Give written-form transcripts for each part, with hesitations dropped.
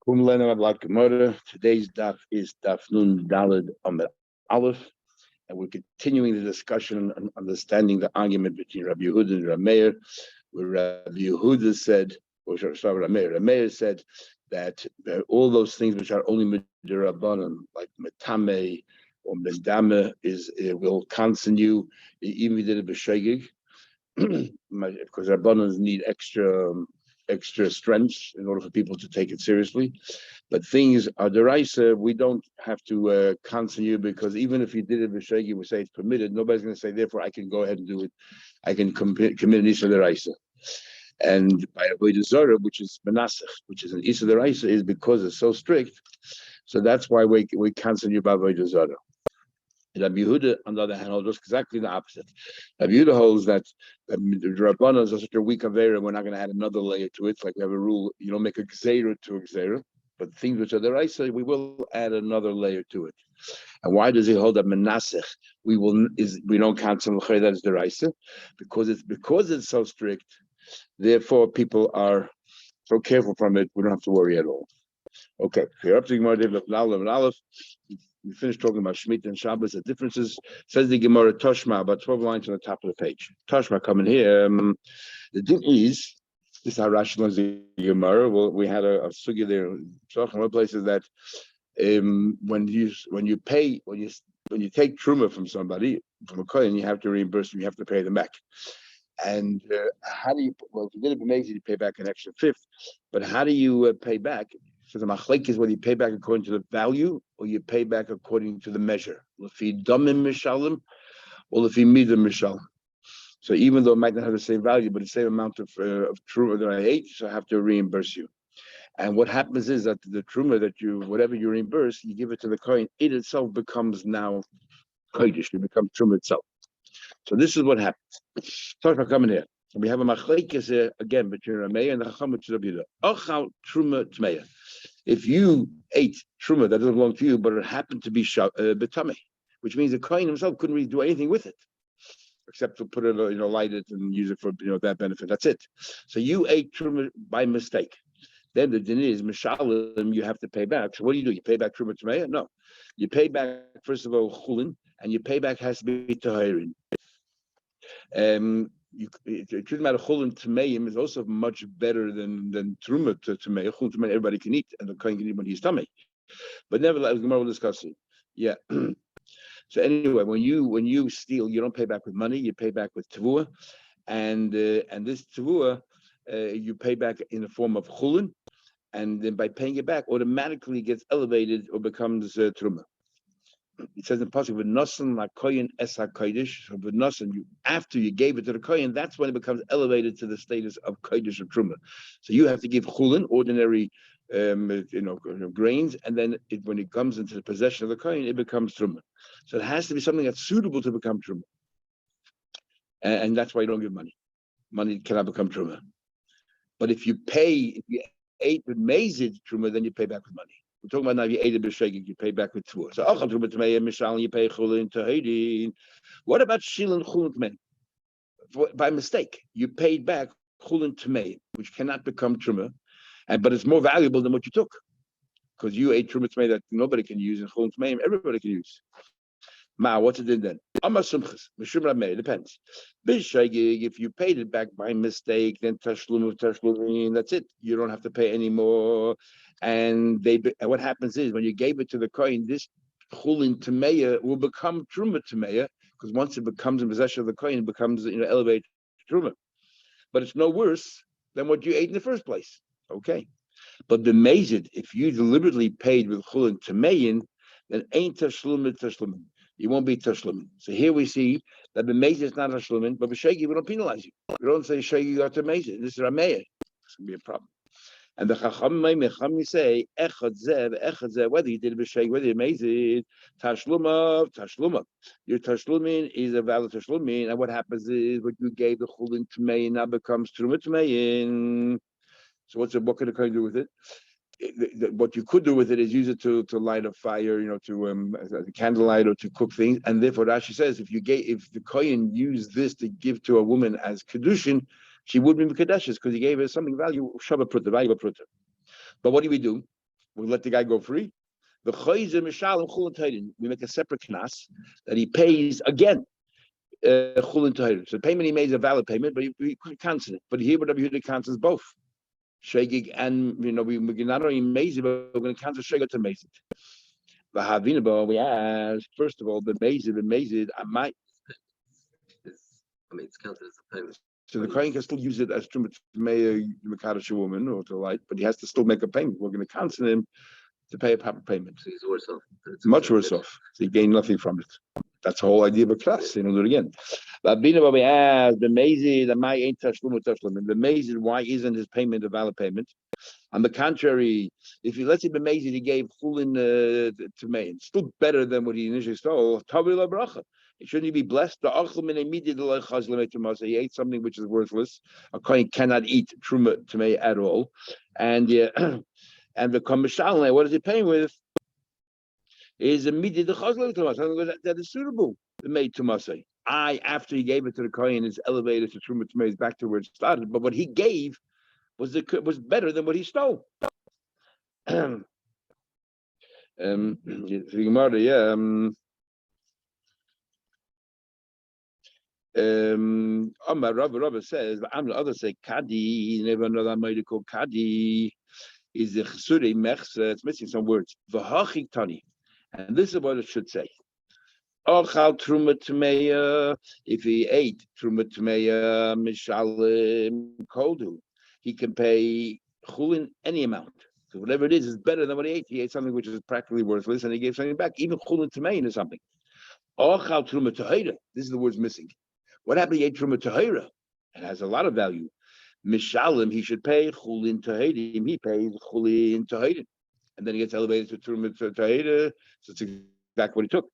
Today's daf is daf nun dalid amid aleph, and we're continuing the discussion and understanding the argument between Rabbi Yehuda and Rabbi Meir, where Rabbi Yehuda said, or sorry, Rabbi Meir said that all those things which are only midrabanan, like metame or mendame, will constant you, even if you did it b'shegig, because rabbanans need extra strength in order for people to take it seriously. But things are deraisa, we don't have to cancel you, because even if you did it b'shegi, we say it's permitted. Nobody's going to say, therefore, I can go ahead and do it. I can commit an isa deraisa. And by avodah zara, which is menasech, which is an isa deraisa, is because it's so strict. So that's why we cancel you by avodah zara. Rabbi Yehuda, on the other hand, holds exactly the opposite. Rabbi Yehuda holds that the Rabbanas are such a weak avera, we're not going to add another layer to it. It's like we have a rule, you don't make a gzeira to a gzeira, but things which are the raisa, we will add another layer to it. And why does he hold that menasech? We don't cancel that as the raisa, because it's so strict. Therefore, people are so careful from it. We don't have to worry at all. Okay, here up to Gemara. We finished talking about Shemitah and Shabbos, the differences. Says the Gemara Toshma, about 12 lines on the top of the page. Toshma coming here. The thing is, this is how Rashi learns the Gemara. Well, we had a sugya there in one places that when you take truma from somebody, from a kohen, you have to reimburse them, you have to pay them back. And how do you? Well, if you did it amazing, you pay back an extra fifth. But how do you pay back? So the machlek is whether you pay back according to the value or you pay back according to the measure. Lefi damim mishalim or lefi midah mishalim. So even though it might not have the same value, but the same amount of truma that I ate, so I have to reimburse you. And what happens is that the truma whatever you reimburse, you give it to the kohen. It itself becomes now kodesh. It becomes truma itself. So this is what happens. Talk about coming here. We have a machlekes again between Rameya and the Chacham which is Rabbi Yehuda. Ochal truma tmeya. If you ate truma that doesn't belong to you, but it happened to be betame, which means the kohen himself couldn't really do anything with it, except to put it, light it and use it for that benefit. That's it. So you ate truma by mistake. Then the din is mishalim, you have to pay back. So what do? You pay back truma tmeya? No, you pay back first of all chulin, and your payback has to be tahirin. The truth matter, chulin tmeim is also much better than truma to tmei. Chulin tmei everybody can eat, and the kohen can eat when he's tummy. But nevertheless, Gemara will discuss it. Yeah. So anyway, when you steal, you don't pay back with money. You pay back with tavua, and this tavua you pay back in the form of chulin, and then by paying it back, automatically gets elevated or becomes truma. It says in the pasuk, "V'nosan lakoyin es hakodesh." So v'nosan, after you gave it to the kohen, that's when it becomes elevated to the status of kodesh or truma. So you have to give chulin, ordinary, grains, and then when it comes into the possession of the kohen, it becomes truma. So it has to be something that's suitable to become truma, and that's why you don't give money. Money cannot become truma. But if you ate with mazid truma, then you pay back with money. We're talking about now if you ate a b'shegig, you pay back with tvur. So achal truma tmei mishal, you pay chulin tahidin. What about shilin chulin tmei? By mistake, you paid back chulin tmei, which cannot become truma, but it's more valuable than what you took, because you ate truma tmei that nobody can use, and chulin tmei everybody can use. Ma, what's it in then? Amar sumchas, mishum ramei, depends. B'shegig, if you paid it back by mistake, then tashlum of tashlumin, that's it. You don't have to pay anymore. And what happens is when you gave it to the kohen, this chulin tameya will become truma tameya, because once it becomes in possession of the kohen, it becomes elevated truma. But it's no worse than what you ate in the first place. Okay, but the mazid, if you deliberately paid with chulin tameyin, then ain't tashlumin. You won't be tashlumin. So here we see that the mazid is not tashlumin, but b'shegi we don't penalize you. We don't say shegi got to mazid. This is rameya. It's gonna be a problem. And the Chacham say, whether you did it b'sheg, whether you made it, tashluma. Your tashlumin is a valid tashlumin, and what happens is what you gave the chulin tmein now becomes truma tmein. So what can the kohen do with it? What you could do with it is use it to light a fire, to candlelight or to cook things. And therefore, Rashi says, if the kohen used this to give to a woman as kedushin, she would be Kadeshes because he gave her something value, Shabbat Pruta, valuable Pruta. But what do we do? We'll let the guy go free. The chayzer mishalim chulin tayrin. We make a separate knas that he pays again. Chulin tayrin. So the payment he made is a valid payment, but he cancels it. But here, whatever he cancels both shegig and we not only maze it, but we're going to cancel shegig to maze it. The havinaba we ask first of all the maze it. I might. It's counted as a payment. So the Kohen can still use it as to a Makadish woman or to light, but he has to still make a payment. We're going to cancel him to pay a proper payment. So he's worse off. Much worse off. So he gained nothing from it. That's the whole idea of a class. Do it again. The mazid, the my ain't tashlum. The mazid, why isn't his payment a valid payment? On the contrary, if he lets him be mazid, he gave chulin to me. It's still better than what he initially stole. Tavila bracha. Shouldn't he be blessed? He ate something which is worthless. A kohen cannot eat truma tamei at all, and and the kamishal. What is he paying with? Is a midid the chazle that is suitable. The made tumasei. After he gave it to the kohen, is elevated to truma tamei, is back to where it started. But what he gave was better than what he stole. Rabbi says, I'm the other say Kadi, never know that might call Kadi is the Chsuri Mechse, it's missing some words. V'hachik Tani. And this is what it should say. Ochal Truma Tmeya, if he ate Truma Tmeya, Mishalim Koldu, he can pay Chulin any amount. So whatever it is better than what he ate. He ate something which is practically worthless and he gave something back. Even Chulin Tmeya is something. Ochal Truma Tahira, this is the words missing. What happened? He ate Truma Tahira. It has a lot of value. Mishalim, he should pay Chulin Tahirim. He pays Chulin Tahirim. And then he gets elevated to Truma Tahira. So it's exactly what he took.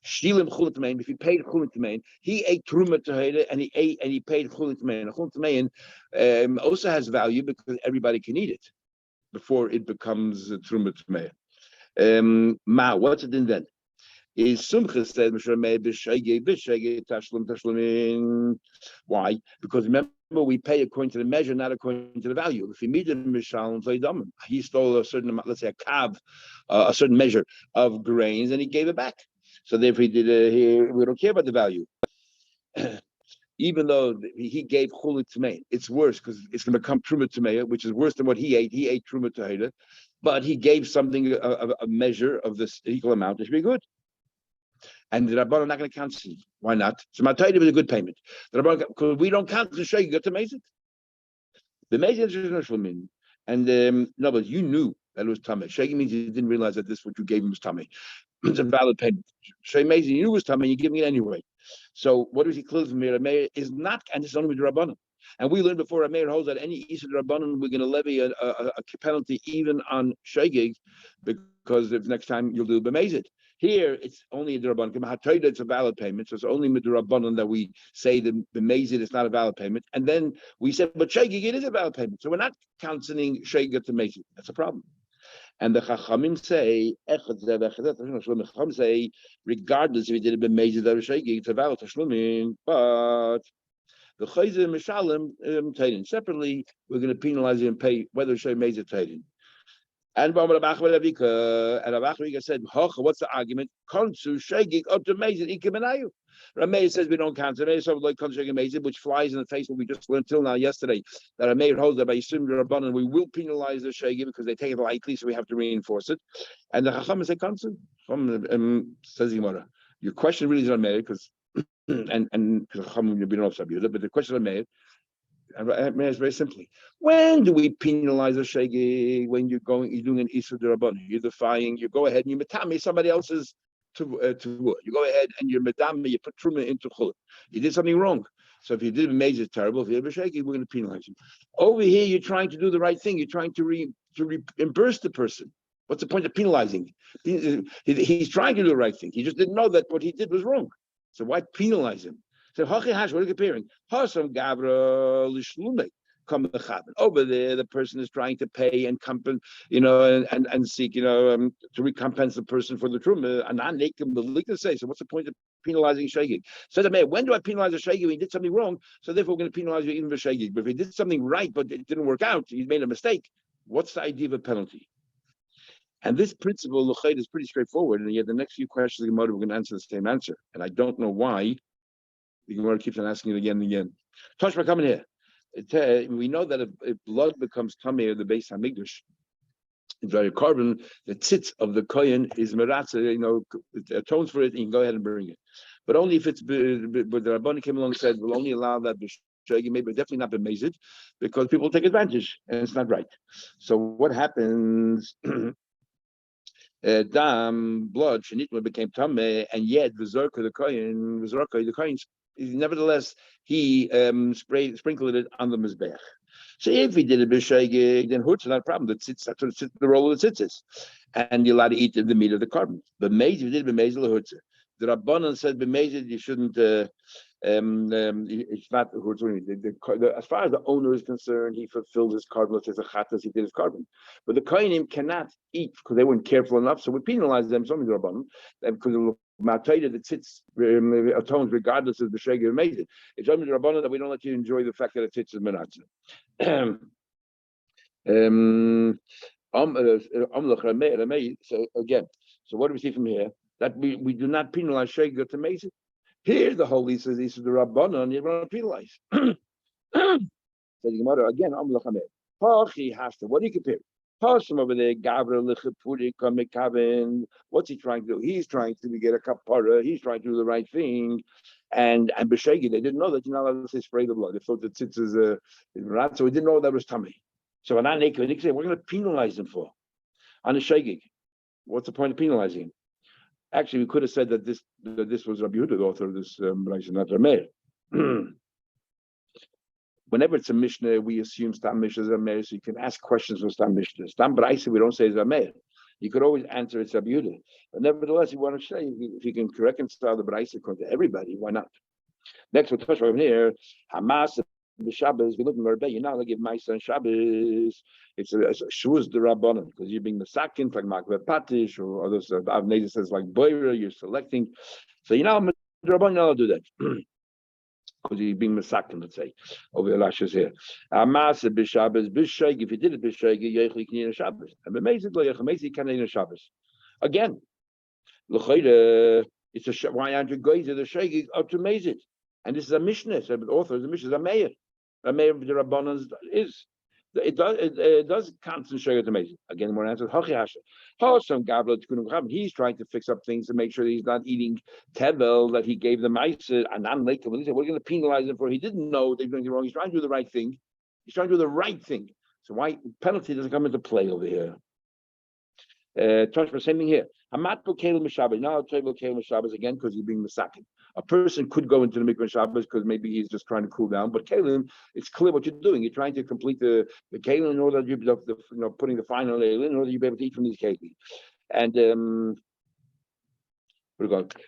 Shilim Chulin Tamein, if he paid Chulin Tamein, he ate Truma Tahira and he paid Chulin Tamein. Chulin Tamein also has value because everybody can eat it before it becomes Truma Tamein. What's it in then? Is Sumcha said why? Because remember, we pay according to the measure, not according to the value. If he made he stole a certain amount, let's say a kav, a certain measure of grains, and he gave it back. So therefore, he did. We don't care about the value. Even though he gave chulin tmein, it's worse because it's going to become truma tmeya, which is worse than what he ate. He ate truma tahira, but he gave something a measure of this equal amount. It should be good. And the Rabban are not going to cancel. Why not? So Matayim is a good payment. The Rabban, because we don't cancel Shei, you got to maze it. The maze is Shlomin. And no, but you knew that it was Tameh. Shei means you didn't realize that this what you gave him was Tameh. It's a valid payment. Shei Mezi, you knew it was Tameh, you're giving it anyway. So what does he close from here? Rameir is not, and it's only with the Rabbanim. And we learned before Rameir holds that any Isur Rabbanim, we're going to levy a penalty even on Shei, because if next time you'll do B'mezid. Here, it's only a Rabbanon. It's a valid payment, so it's only with the Rabbanon that we say the Mazid is not a valid payment. And then we said, but Shegig, it is a valid payment. So we're not canceling Shegig to Mazid. That's a problem. And the Chachamim say, regardless if he did it Mazid or Shegig, it's a valid Tashlumin. But the Chayzer Mishalim Taydin. Separately, we're going to penalize him and pay whether Shei Mazid Taydin. And Rabachvika said, what's the argument? Rameir says we don't cancel. Which flies in the face what we just learned till now yesterday. That Rameir holds that by Yisrim Rabbanan we will penalize the Shegi because they take it lightly, so we have to reinforce it. And the Chacham say cancel. Says Gemara. Your question really is Rameir because and Chacham we don't have Sabuda, but the question is Rameir. And it's very simply, when do we penalize a shegi? When you're doing an isur derabbanan, you're defying. You go ahead and you metame somebody else's to you go ahead and you're medame. You put truma into chulin. You did something wrong. So if you did a major terrible, if you have a shegi, we're going to penalize you. Over here, you're trying to do the right thing. You're trying to reimburse the person. What's the point of penalizing? He's trying to do the right thing. He just didn't know that what he did was wrong. So why penalize him? So what are you comparing? Over there, the person is trying to pay and and seek, to recompense the person for the truma. And I say, so what's the point of penalizing shegig? So the man, when do I penalize a shegig? When he did something wrong, so therefore we're going to penalize you even for shegig. But if he did something right, but it didn't work out, he made a mistake. What's the idea of a penalty? And this principle, L'chayt, is pretty straightforward. And yet the next few questions of the Gemara, we're going to answer the same answer. And I don't know why the Gemara keeps on asking it again and again. Toshma, come in here. We know that if blood becomes tamei of the base hamikdash, it's very carbon. The tzitz of the kohen is meratza. It atones for it. And you can go ahead and bring it, but only if it's. But the Rabbanan came along and said we'll only allow that maybe definitely not b'mezid, because people take advantage and it's not right. So what happens? Dam blood shenitma became tamei, and yet the kohen, nevertheless he sprinkled it on the mizbech. So if he did it b'shegig, then hurt's not a problem. That's the role of the tzitzis, and you're allowed to eat the meat of the carbon. But mezid, if you did it b'mezid hurt's. The Rabbanan said b'mezid you shouldn't. It's not as far as the owner is concerned, he fulfilled his carbon. As a chatas, he did his carbon. But the kohenim cannot eat because they weren't careful enough. So we penalize them. Some of the Rabbanan because of Matayda that sits atones regardless of the b'shegig or mezid. It's only the Rabbanan that we don't let you enjoy the fact that it sits in menatzah. So again, so what do we see from here? That we do not penalize shegig to mezid. Here the holy says this is the Rabbanan, and you don't penalize. So the Gemara again, what do you compare? Over there, what's he trying to do? He's trying to get a kapara. He's trying to do the right thing, and b'shegig they didn't know that you're not allowed to say spray the blood. They thought that tzitz is rat, so we didn't know that was tummy. So when I say we're going to penalize them for on the shegig. What's the point of penalizing him? Actually, we could have said that this was Rabbi Yehuda, the author of this not Rameir. Whenever it's a Mishnah, we assume Stam Mishnah is Rameir, so you can ask questions for Stam Mishnah. Stam Braisa, we don't say it's Rameir. You could always answer it's Rabbi Yehuda. But nevertheless, you want to say if you can reconcile the Braisa according to everybody, why not? Next, we'll touch over here. Hamas. The Shabbos, we look at Rebbe, you're not going to give Maisa on Shabbos. It's a shuz the Rabbanan, because you're being the sakin, like Makve Patish, or others. Avnei says like Boira, you're selecting. So the Rabbanan not do that. Because you're being Masakin, let's say. Over the lashes here. Amasa b'Shabbos, b'Shegig, if you did it b'Shegig, Yechli can eat a Shabbos. And b'Mezid, Yechli can eat a Shabbos. Again, L'chayda, it's a why aren't you going to the Shegig up to Mezid? And this is a Mishnah, so the author of the Mishnah is a mayor. A mayor of the Rabbanan is. It does concentrate the Mezid. Again, more answers. He's trying to fix up things to make sure that he's not eating tevel that he gave the meiser and non later. He said we're going to penalize him for he didn't know they're doing it wrong. He's trying to do the right thing. He's trying to do the right thing. So why penalty doesn't come into play over here? Same thing here. Hamat Bokel Mishabas. Now Bokel Mishabas again because you're being misakin. A person could go into the mikvah Shabbos because maybe he's just trying to cool down. But Kalim, it's clear what you're doing. You're trying to complete the Kalim in order that you're putting the final nail in order you'll be able to eat from these Kalim. And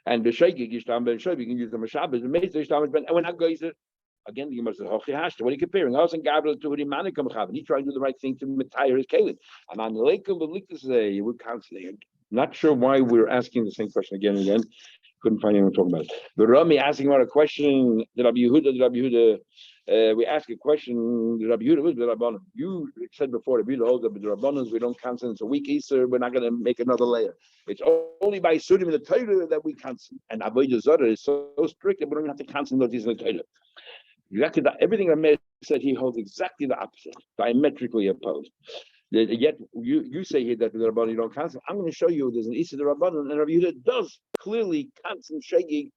and the Shegig Yishtam Ben Shegig, you can use the Mishabas. The Meizer Yishtam Ben. And when I go again, the Gemara says, what are you comparing? He's trying to do the right thing to retire his Kalim. And on the Leikum, we're counseling. Not sure why we're asking the same question again and again. Couldn't find anyone talking about it. The Rami asking about a question. The Rabbi Yehuda. We ask a question. The Rabbi Yehuda was the Rabbanan. You said before Rabbi Yehuda holds that the Rabbanan we don't cancel. It's a week Easter. We're not going to make another layer. It's only by Sudim in the Torah that we cancel. And Avodah Zarah is so strict that we don't have to cancel those in the Torah. Exactly everything Rameir said, he holds exactly the opposite, diametrically opposed. Yet you say here that the Rabbanan don't cancel. I'm going to show you there's an Issa the Rabbanan, and Rabbi Yehuda does clearly cancel Shegig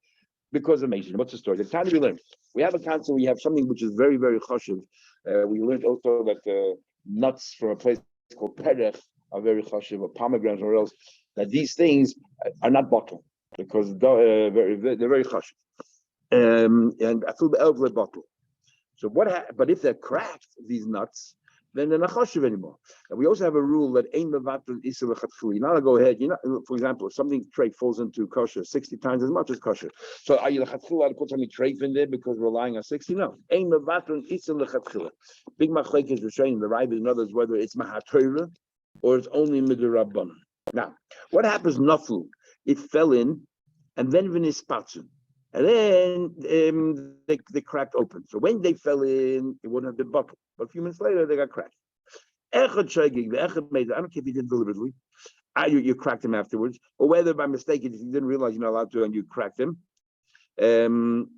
because of Mason. What's the story? The time we learned. We have a cancel. We have something which is very, very chashuv. We learned also that nuts from a place called Perech are very chashuv, or pomegranates or else. That these things are not bottled because they're very chashuv. And I feel the elf bottle. So but if they're cracked, these nuts, then they're not chashuv anymore. And we also have a rule that ain't mevatel isur lechatchila. You're not gonna go ahead. For example, if something treif falls into kosher 60 times as much as kosher. So are you lechatchila to put something treif in there because we're relying on 60? No. Ain't mevatel isur lechatchila. Big machlekes is saying the Rav and others whether it's mahatorah or it's only midrabbanan. Now, what happens naflu? It fell in, and then v'nispatzu. And then they cracked open. So when they fell in, it wouldn't have been buckled. But a few minutes later, they got cracked. Echad shaygig, the echad made. I don't care if you did deliberately. You cracked him afterwards, or whether by mistake if you didn't realize you're not allowed to and you cracked him. You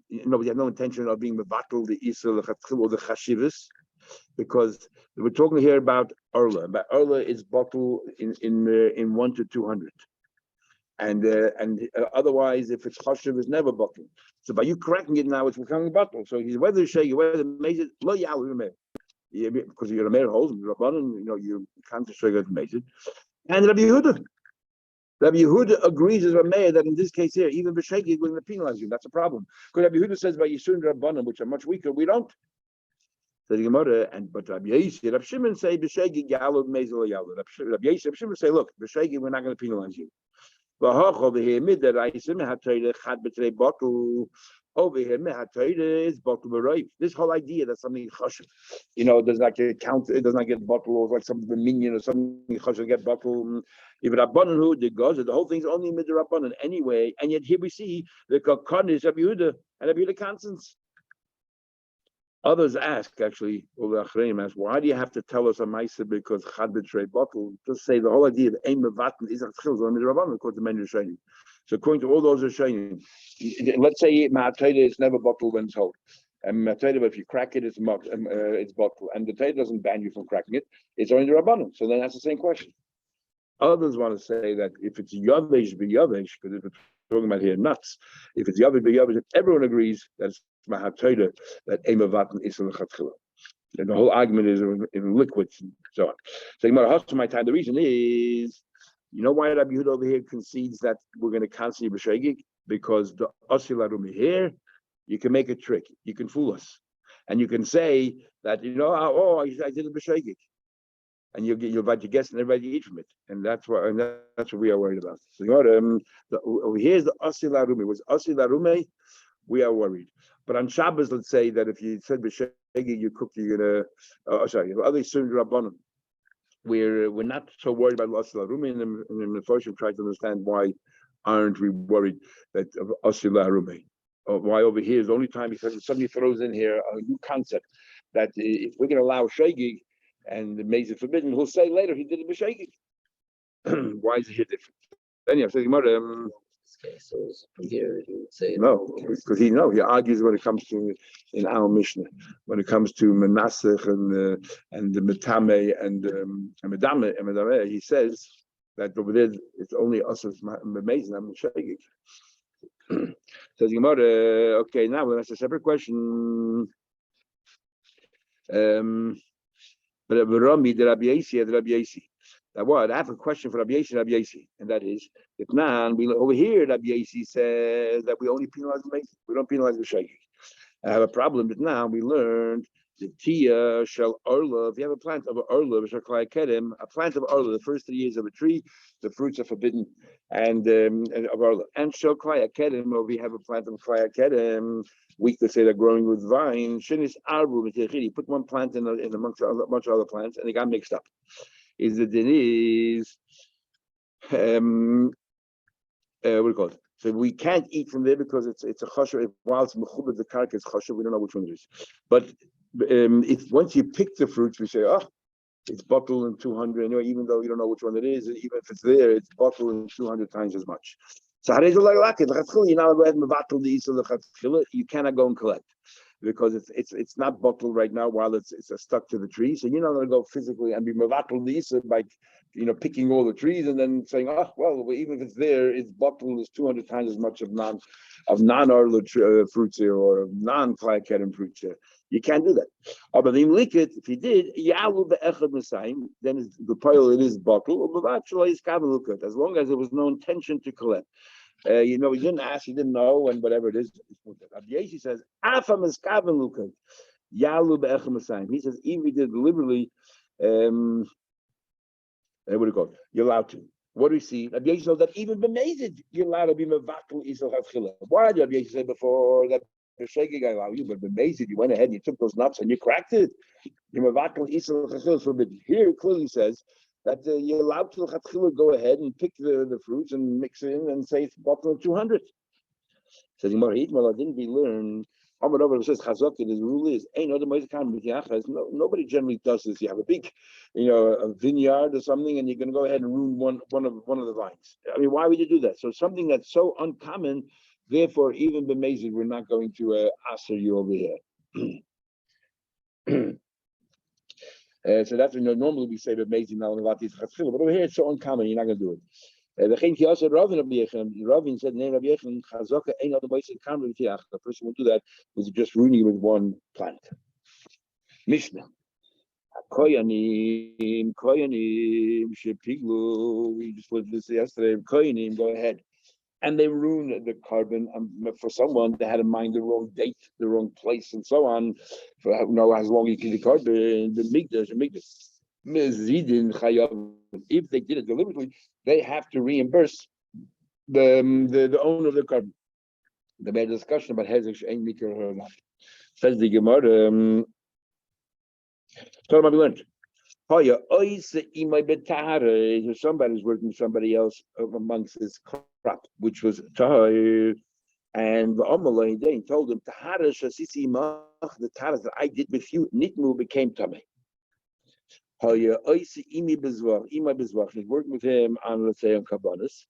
had no intention of being mevatel the isur lechatchila or the chashivas, because we're talking here about Erla. But Erla is bottle in 1 to 200, and otherwise, if it's chashiv, it's never bottle. So by you cracking it now, it's becoming bottle. So he's whether shaygi, whether made it lo yalu because you're a mayor holds rabbanon, you can't destroy it made it. And Rabbi Yehuda agrees as Rameir that in this case here, even b'shegig is going to penalize you. That's a problem. Because Rabbi Yehuda says by Yisur and Rabbanim, which are much weaker, we don't. So the Gemara, but Rabbi Yisrael, Rabbi Shimon say b'shegig yalud mezel yalud. Rabbi Yisrael, Rabbi Shimon say, look, b'shegig we're not going to penalize you. Over here, over here, is bottle b'roiv. This whole idea that something chashuv, does not get counted, it does not get bottle, or like some minion or something chashuv get bottle. If Rabbanan who the goes, the whole thing's only mid Rabbanan anyway, and yet here we see the kakon is Rabbi Yehuda and Rabbi Yehuda consents. Others ask, actually, ask, why do you have to tell us a ma'aser because chad b'trei bottle? Just say the whole idea of aim mevatel is achil on the Rabbanan according to many Rishonim. So according to all those Rishonim, let's say ma'atayda is never bottle when it's whole. And ma'atayda, but if you crack it, it's bottle. And the Torah doesn't ban you from cracking it. It's only the Rabbanan. So then that's the same question. Others want to say that if it's yavesh b'yavesh, because if it's talking about here nuts, if it's yavesh b'yavesh, everyone agrees that it's mahatayda, that emavatin is l'chatchila, and the whole argument is in liquids and so on. So my time. The reason is, why Rabbi Yehuda over here concedes that we're going to constantly b'shegig, because the osilarumi here, you can make a trick, you can fool us, and you can say that I did a b'shegig. And you'll invite your guests and everybody to eat from it, and that's what we are worried about. So over here's the asil arume. Was asil arume? We are worried. But on Shabbos, let's say that if you said b'shegi you cooked, you're gonna. Other sunnah rabbanon. We're not so worried about asil arume, and the first try to understand why aren't we worried that asil arume? Why over here is the only time, because somebody throws in here a new concept that if we're going to allow shegi and it makes it forbidden, he'll say later he did it b'shegig. Why is it here different? Anyway, so this case, so from here you would say no, because he argues when it comes to in our Mishnah, when it comes to Menasech and the Metame and Medame, he says that over there it's only us as amazing. I'm b'shegig. Says Gemara, okay, now that's a separate question. But Rami, the Rabbi Yasi. Now what? I have a question for Rabbi Yasi, and that is, if now over here, Rabbi Yasi says that we only penalize the Mason, we don't penalize the Shagig. I have a problem, but now we learned the Tia shall Orla. If you have a plant of Orla, a plant of Orla, the first 3 years of a tree, the fruits are forbidden, and of Orla. And shall Kedem, or we have a plant of Kedem, weak to say they're growing with vine. Shinis Arbu, put one plant in amongst a bunch of other plants, and they got mixed up. Is what do you call it? So we can't eat from there because it's a chashuv. While it's mechubed the karka, it's chashuv. We don't know which one it is. But if once you pick the fruits, we say, it's bottled in 200 anyway. Even though you don't know which one it is, even if it's there, it's bottled in 200 times as much. So you cannot go and collect because it's not bottled right now while it's stuck to the tree. So you're not going to go physically and be mevatel the by picking all the trees and then saying, even if it's there, it's bottled is 200 times as much of non-arla fruits here or of non-klayakedem fruits here. You can't do that. But if he did, then the pile it is bottled. As long as there was no intention to collect. He didn't ask, he didn't know, and whatever it is. Abdiyashi says, he says, even if he did deliberately, what do you call it? You're allowed to. What do we see? Abdiyashi knows that even b'mezid, you're allowed to be mevatel isel chatchila. Why did Abdiyashi say before that b'shegig I allow you, but b'mezid you went ahead and you took those nuts and you cracked it? You're mevatel isel chatchila is forbidden. Here it clearly says that you're allowed to go ahead and pick the fruits and mix it in and say it's bottle of 200. Says Gemara, didn't we learn? Amar Rava says Chazaka. The rule is ain't other ways no, nobody generally does this. You have a big, a vineyard or something, and you're going to go ahead and ruin one of the vines. I mean, why would you do that? So something that's so uncommon, therefore, even b'mezid, we're not going to answer you over here. So that's normally we say b'mezid now about these chatzil, but over here it's so uncommon, you're not going to do it. Ravin said, "Name Rabbi Yechon, Chazaka ain't other ways to come with the person will do that is just ruining with one plant." Mishnah. Koyanim, Shepiglu. We just looked at this yesterday. Koyanim, go ahead. And they ruin the carbon for someone. They had in mind the wrong date, the wrong place, and so on. For as long as you keep the carbon, the migdash. If they did it deliberately, they have to reimburse the owner of the carbon. They made a discussion about hezek ain't mikra or not. Says the Gemara. Talk about we learned. If somebody's working with somebody else amongst his crop, which was tahar, and the Amalai they told him tahara shasisi mach, the taharas that I did with you, nitmu became tameh. He's working with him on, let's say, on Kabbanis.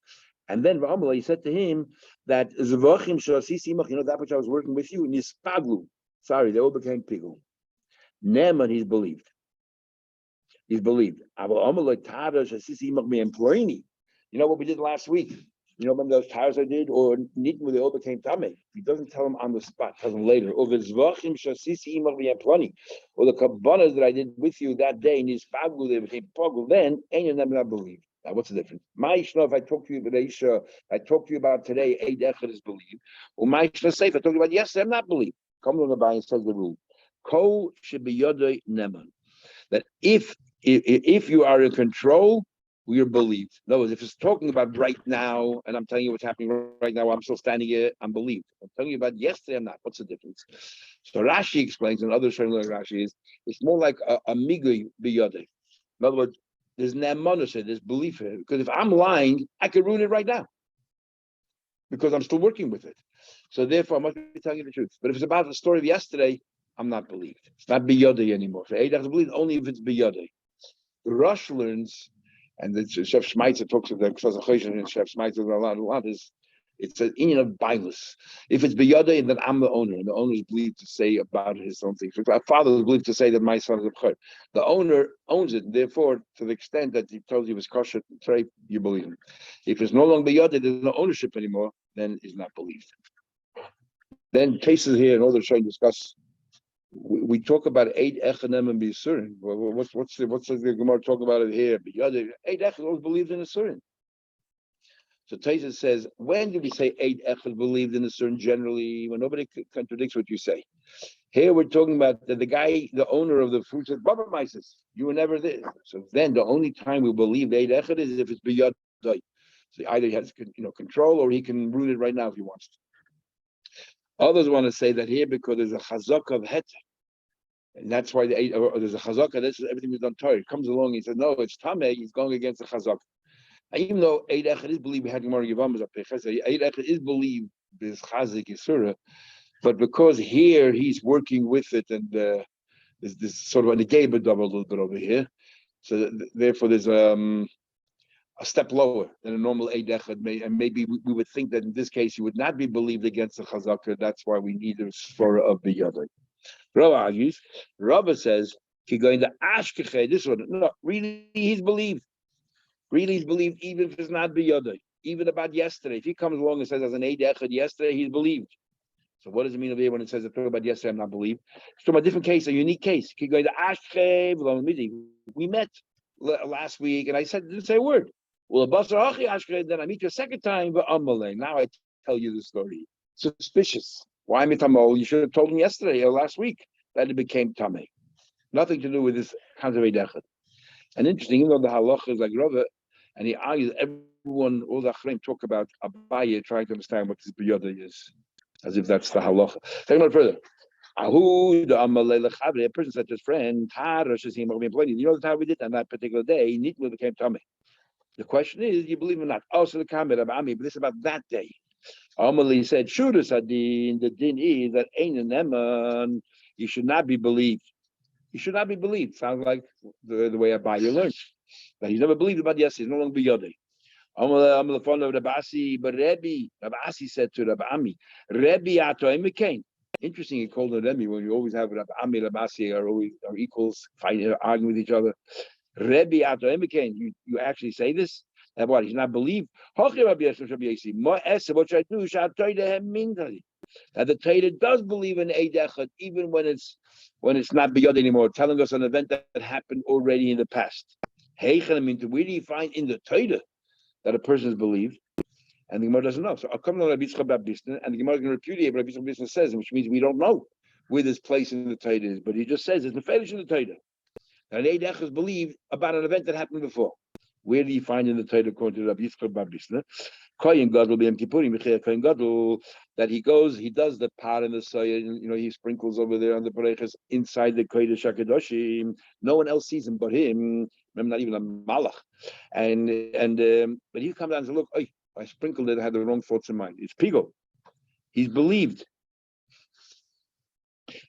And then V'amalai said to him that Zvachim shasisi mach, that which I was working with you, nispaglu. Sorry, they all became pigul. Neman, he's believed. He's believed. You know what we did last week? Remember those tires I did? Or Nitmu, they all became Tameh. He doesn't tell him on the spot, tells him later. Or the Kabbanas that I did with you that day, they became Pogul, then any of them not believed. Now, what's the difference? If I talk to you about Isha, I talk to you about today, Eid Echad is believed. Or Safe, I talk to you about yesterday, I'm not believed. Come along by and says the rule. Ko should be Yodai Neman. That if you are in control, we are believed. In other words, if it's talking about right now, and I'm telling you what's happening right now, I'm still standing here, I'm believed. I'm telling you about yesterday, I'm not. What's the difference? So Rashi explains, and others certainly like Rashi is, it's more like a migui biyade. In other words, there's ne'emunah, there's belief here. Because if I'm lying, I could ruin it right now. Because I'm still working with it. So therefore, I must be telling you the truth. But if it's about the story of yesterday, I'm not believed. It's not biyade anymore. For Eidach is believed only if it's biyade. The Rush learns, and the Chef Schmeitzer talks about the and Chef Schmeitzer a lot is it's an union of bilus. If it's biyade, then I'm the owner, and the owner is believed to say about his own things. Our father is believed to say that my son is a b'chor. The owner owns it, and therefore, to the extent that he tells you it was kosher, you believe him. If it's no longer biyade, there's no ownership anymore, then he's not believed. Then cases here, and others trying to discuss. We talk about 8 echanem and bisurin. What's the Gemara talk about it here? 8 echad always believed in a surin. So Taisa says, when do we say 8 echad believed in a surin? Generally, when nobody contradicts what you say. Here we're talking about the guy, the owner of the fruit says, "Baba Mises, you were never there." So then the only time we believe 8 echad is if it's biyad. So either he has control or he can ruin it right now if he wants to. Others want to say that here because there's a chazak of het, and that's why there's a chazak. This is everything is done Torah. He comes along, he says, "No, it's tameh." He's going against the chazak. And even though Eid Echad is believed, we had Gemara Yevamos up there. Eid Echad is believed this chazik yisura, but because here he's working with it, and there's this sort of a negay double a little bit over here, so therefore there's a step lower than a normal Eid Echad, and maybe we would think that in this case he would not be believed against the chazaka. That's why we need the svara of the yadai. Rava argues. Rava says, going to ashkeche, this one, no, really he's believed. Really he's believed even if it's not biyadai. Even about yesterday. If he comes along and says as an Eid Echad yesterday, he's believed. So what does it mean over here when it says about yesterday, I'm not believed? So a different case, a unique case. Going to ashkeche, we met last week and I didn't say a word. Well, then I meet you a second time, but now I tell you the story. Suspicious. Why mitamol? You should have told him yesterday or last week that it became tameh. Nothing to do with this kind of edechad. And interesting, even though the halacha is like Rava, and he argues everyone, all the achrayim talk about Abaye trying to understand what this biyoda is, as if that's the halacha. Take it further. A person said to his friend, you know the time we did on that particular day, Nitmu became tameh. The question is, you believe or not? Also, the comment of Ami, but this is about that day. Amalei said, Shudas Adin, the din is that Ein Neman, he should not be believed. He should not be believed. Sounds like the way Abaye learned. That he's never believed about yes, he's no longer biyodei. Amalei phone of Rabasi, but Rabasi said to Rabbi Ami, Rebbe Ato Emikain. Interesting, he called it Rebbe when you always have Rabbi Ami and Rabasi are equals, fighting, arguing with each other. Rebbe Ato Emikain, you actually say this? That what? He's not believed. What should I do? That the Torah does believe in Eid Echad, even when it's not beyond anymore, telling us an event that happened already in the past. Where do you find in the Torah that a person is believed? And the Gemara doesn't know. So I'll come to Rabbi Yitzchak Bar Bisna, and the Gemara is going to repudiate what Rabbi Yitzchak Bar Bisna says, which means we don't know where this place in the Torah is. But he just says it's the fetish in the Torah. And Eid Echad is believed about an event that happened before. Where do you find in the Torah, according to Rabbi Yitzchak Bar Bisna, Kohen Gadol b'Yom Kippurim, Kohen Gadol, that he does the part in the soya, he sprinkles over there on the parechas inside the Kodesh HaKadoshim. No one else sees him but him. Not even a malach. But he comes down and says, look, I sprinkled it. I had the wrong thoughts in mind. It's pigo. He's believed.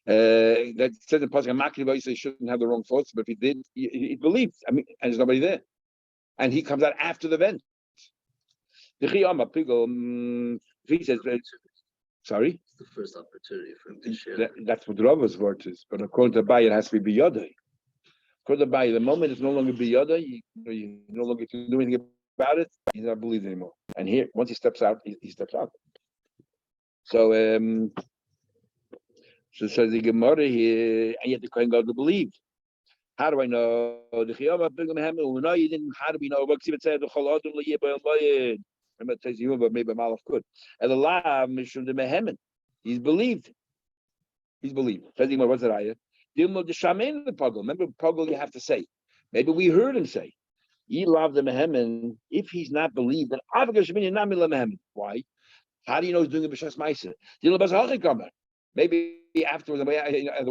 That said in Pasuk Makri, he says he shouldn't have the wrong thoughts, but if he did, he believed. And there's nobody there. And he comes out after the event. He says, sorry? It's the first opportunity for him to share. That's what Rava's word is. But according to Abaye, it has to be biyodai. According to Abaye, the moment it's no longer biyodai, you no longer can do anything about it, he's not believed anymore. And here, once he steps out, he steps out. So, says the Gemara here, and yet the Kohen Gadol believed. How do I know? How do we know? Remember, it says you, but maybe Malach could. And the law, he's believed. He's believed. What's the ayah? Remember, Poggle, you have to say. Maybe we heard him say, if he's not believed, then why? How do you know he's doing a b'shas ma'aser? Maybe afterwards, the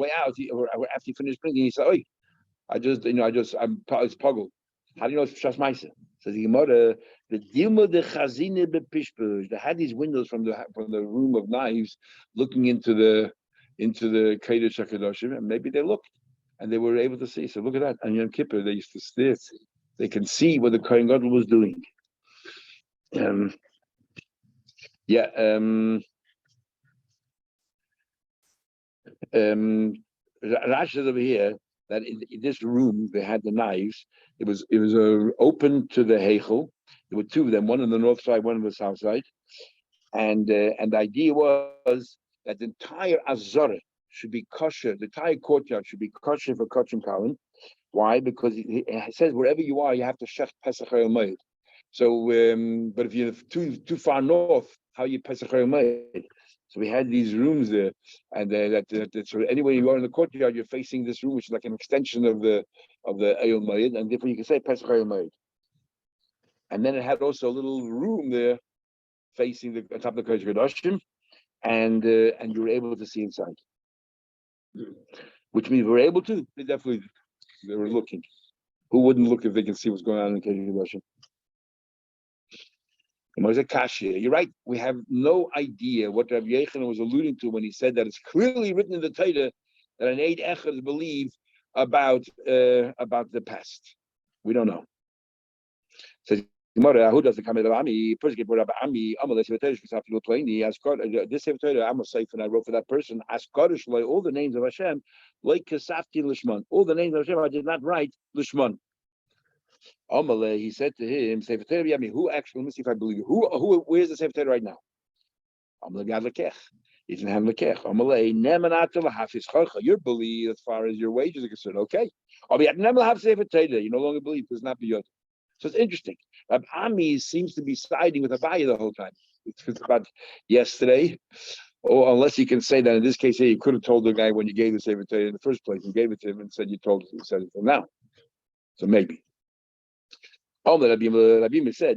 way out, or after he finished drinking, he said, it's Poggle. How do you know it's b'shas ma'aser? Says the Gemara, the Dilma de Chazine bepishpush. They had these windows from the room of knives looking into the Kodesh HaKadoshim, and maybe they looked and they were able to see. So look at that. On Yom Kippur, they used to stare. They can see what the Kohen Gadol was doing. Rashi says over here that in this room they had the knives. It was open to the Heichel. There were two of them, one on the north side, one on the south side, and the idea was that the entire Azorah should be kosher. The entire courtyard should be kosher for Kochim Kalim. Why? Because it says wherever you are, you have to shech Pesach Moed. So, but if you're too far north, how you Pesach Moed? So we had these rooms there, and so anywhere you are in the courtyard, you're facing this room, which is like an extension of the Eyal Moed, and therefore you can say Pesach Moed. And then it had also a little room there, facing the top of the Kodesh HaKadoshim, and you were able to see inside. Which means we're able to. They were looking. Who wouldn't look if they can see what's going on in the Kodesh HaKadoshim? You're right. We have no idea what Rabbi Yochanan was alluding to when he said that it's clearly written in the Torah that an Eid Echad is believed about the past. We don't know. Says who does the Kamei Ami? First, get Rabbi Ami. This I'm a safe, and I wrote for that person. Askarish loy all the names of Hashem, like Kasafti Lishman. All the names of Hashem I did not write Lishman. Amalei, he said to him, Sefer Torah Yami, who actually, let me see if I believe you. Who where's the Sefer Torah right now? Amalei Gad Lekech. He didn't have Lekech. Amalei, Nemanata Lahafis Chocha. You're believed as far as your wages are concerned. Okay. I'll be at Neman Lahaf Sefer Torah. You no longer believe because not beyond. So it's interesting. Rabbi Ami seems to be siding with Abaye the whole time. It's about yesterday. Or unless you can say that in this case here, you could have told the guy when you gave the Sefer Torah in the first place, you gave it to him and said you said it for now. So maybe. Rabbi said,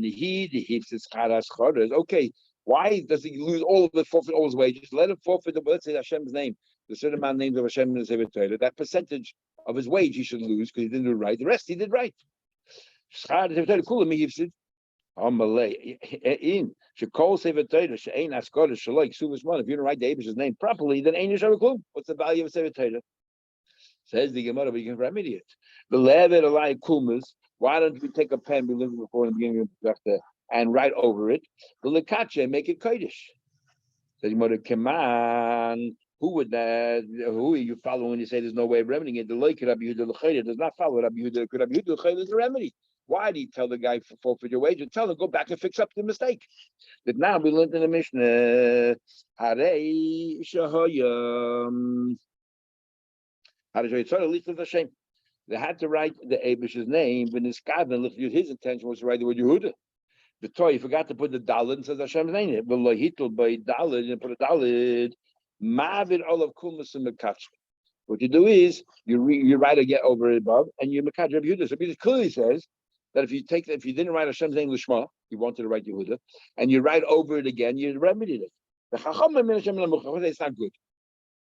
okay, why does he lose all of it, forfeit all his wages? Let him forfeit, let's say Hashem's name, the certain amount of names of Hashem in the Sefer Torah. That percentage of his wage he should lose because he didn't do it right. The rest he did right. Amalei in shekol sefer Torah she'ein askara shaloik suvis man. If you don't write the Abish's name properly, then ain't yishav klum. What's the value of a sefer Torah? Says the Gemara, we can remedy it. The levet alai kumas. Why don't we take a pen we lived before in the beginning of the chapter and write over it? The lekache make it kodesh. Says the Gemara, Keman. Who are you following when you say there's no way of remedying it? The loik Rabbi Yehuda l'chayda does not follow Rabbi Yehuda. Rabbi Yehuda l'chayda is a remedy. Why do you tell the guy to forfeit your wages? Tell him go back and fix up the mistake. That now we learned in the Mishnah. Harei shahayam. They had to write the Abish's name, but his intention was to write the word Yehuda. The Torah, you forgot to put the Dalet and says Hashem's name. But Lohitul by Dalet and put a Dalet. Mavir olav kulmas and mekach. What you do is you write a get over it above and you mekach Rabbi Yehuda. So it clearly says that if you didn't write Hashem's name Lishma, you wanted to write Yehuda, and you write over it again, you remedied it. The Chacham it's not good.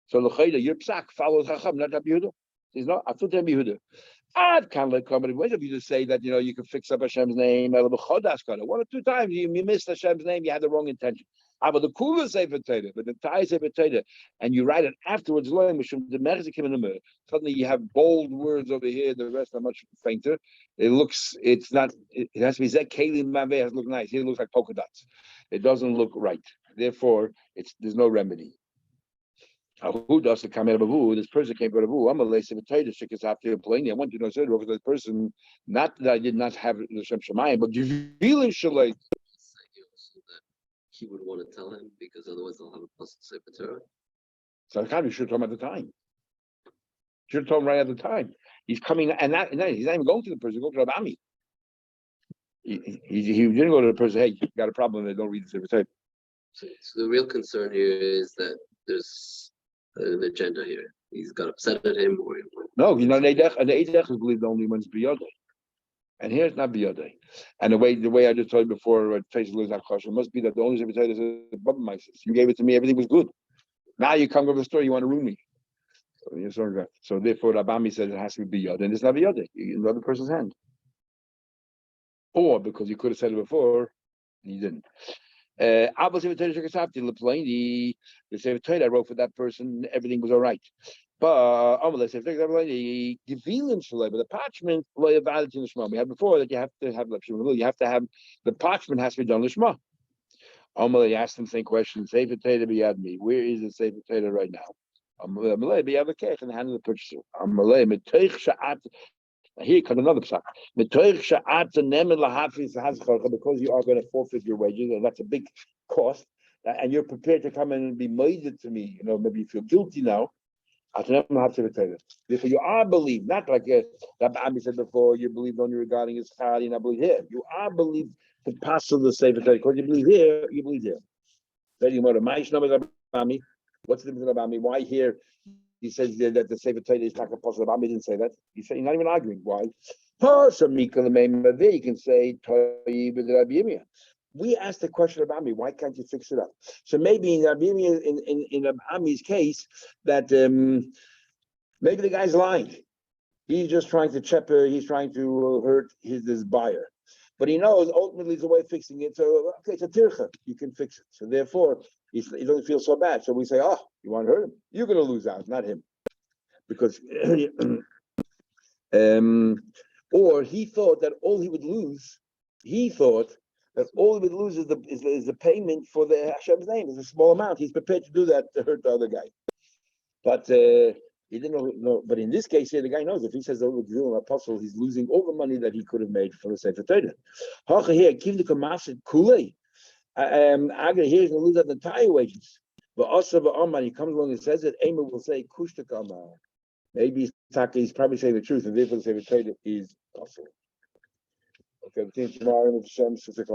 So l'chayda your psak follows Chacham, not Rabbi Yehuda. He's not after Rabbi Yehuda. Ad can like comedy. Why don't you just say that you can fix up Hashem's name? One or two times you missed Hashem's name, you had the wrong intention. But the cooler sefer Torah, but the tie sefer Torah, and you write it afterwards. Suddenly you have bold words over here. The rest are much fainter. It's not. It has to be zek kelim maveh. It has to look nice. Here it looks like polka dots. It doesn't look right. Therefore, there's no remedy. Who does the kamer bavu? This person came from bavu. I'm a lazy potato. Shikis after playing. I want you to know over this person. Not that I did not have the Shem Shemayim, but you really shalei. He would want to tell him because otherwise they'll have a plus sefer Torah. So you should have told him at the time. Should have told him right at the time. He's coming, and he's not even going to the person. He's going to Rabbi Ami. He didn't go to the person. Hey, you got a problem? They don't read the sefer Torah. So the real concern here is that there's an agenda here. He's got upset at him, or no, an eidech is believed only when it's biyodei, and here it's not biyodei. And the way I just told you before, it must be that the only sefer Torah is above my sis. You gave it to me, everything was good. Now you come with the story, you want to ruin me. So therefore, Rabami says it has to be biyodei, and it's not biyodei. In the other person's hand, or because you could have said it before, and you didn't. The sefer Torah I wrote for that person, everything was all right. But the parchment we had before that you have to have the parchment has to be done lishma. Amalei asked him the same question. Sefer Torah biyad me. Where is the sefer Torah right now? Amalei biyad the kech in the hand of the purchaser. Amalei metoich sha'at. Here comes another psak. Because you are going to forfeit your wages, and that's a big cost, and you're prepared to come in and be made to me. Maybe you feel guilty now. Therefore, you are believed, not like Rabbi Ami said before. You believe only regarding his chali, and I believe here. You are believed to pass to the sefer Torah because you believe here. You believe here. What's the difference with Rabbi Ami? Why here? He says that the sefer Torah is not a possible. Rabbi didn't say that. He said he's not even arguing. Why? You can say we asked the question of Ami, why can't you fix it up? So maybe in Ami's case, that maybe the guy's lying. He's just trying to he's trying to hurt his buyer. But he knows ultimately there's a way of fixing it. So okay, it's a tircha. You can fix it. So therefore, he doesn't feel so bad. So we say, oh, you want to hurt him? You're going to lose out, not him. Because or he thought that all he would lose, is the payment for the Hashem's name. It's a small amount. He's prepared to do that to hurt the other guy. But he didn't know. But in this case here, the guy knows if he says the apostle, he's losing all the money that he could have made for the Sefer Torah. Here, give the Kamasit Kulei. Agra here is going to lose out the entire wages. But also, he comes along and says it. Amos will say Kushta Kama. Maybe he's probably saying the truth, and therefore the Sefer Torah is possible. Okay, tomorrow in the Shem 6 o'clock.